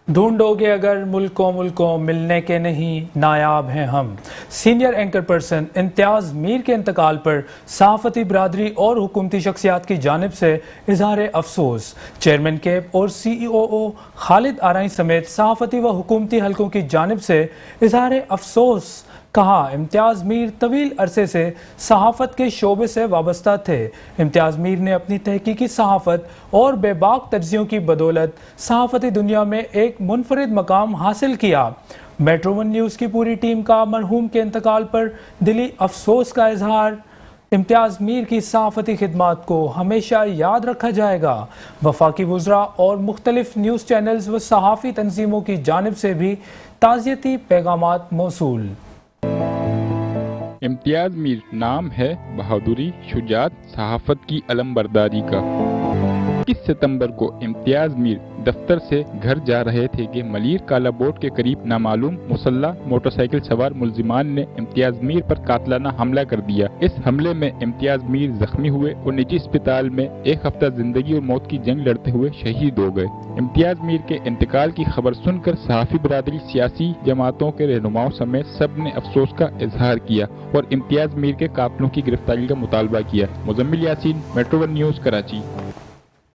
ढूंढोगे अगर मुल्कों मुल्कों मिलने के नहीं नायाब हैं हम। सीनियर एंकर पर्सन इम्तियाज़ मीर के इंतकाल पर सहाफ़ती बरादरी और हुकूमती शख्सियात की जानिब से इजहार अफसोस। चेयरमैन कैब और CEOO खालिद आरई समेत सहाफ़ती व हुकूमती हलकों की जानिब से इजहार अफसोस। कहा, इम्तियाज़ मीर तवील अरसे से सहाफ़त के शोबे से वाबस्ता थे। इम्तियाज़ मीर ने अपनी तहकीकी सहाफ़त और बेबाक तर्जियों की बदौलत सहाफ़ती दुनिया में एक मुनफरिद मकाम हासिल किया। मेट्रो वन न्यूज़ की पूरी टीम का मरहूम के इंतकाल पर दिली अफसोस का इजहार। इम्तियाज़ मीर की सहाफ़ती खिदमात को हमेशा याद रखा जाएगा। वफाकी वुज़रा और मुख्तलिफ न्यूज़ चैनल्स व सहाफ़ी तंजीमों की जानिब से भी ताज़ियती पैगामात मौसूल। इम्तियाज़ मीर नाम है बहादुरी, शुजात, सहाफ़त की अलमबरदारी का। 21 सितंबर को इम्तियाज़ मीर दफ्तर से घर जा रहे थे कि मलीर काला बोर्ड के करीब नामालूम मुसल्लह मोटरसाइकिल सवार मुलजिमान ने इम्तियाज़ मीर पर कातलाना हमला कर दिया। इस हमले में इम्तियाज़ मीर जख्मी हुए और निजी अस्पताल में एक हफ्ता जिंदगी और मौत की जंग लड़ते हुए शहीद हो गए। इम्तियाज़ मीर के इंतकाल की खबर सुनकर सहाफ़ी बरादरी, सियासी जमातों के रहनुमाओं समेत सब ने अफसोस का इजहार किया और इम्तियाज़ मीर के कातलों की गिरफ्तारी का मुतालबा किया। Muzammil Yasin, metro one news, Karachi.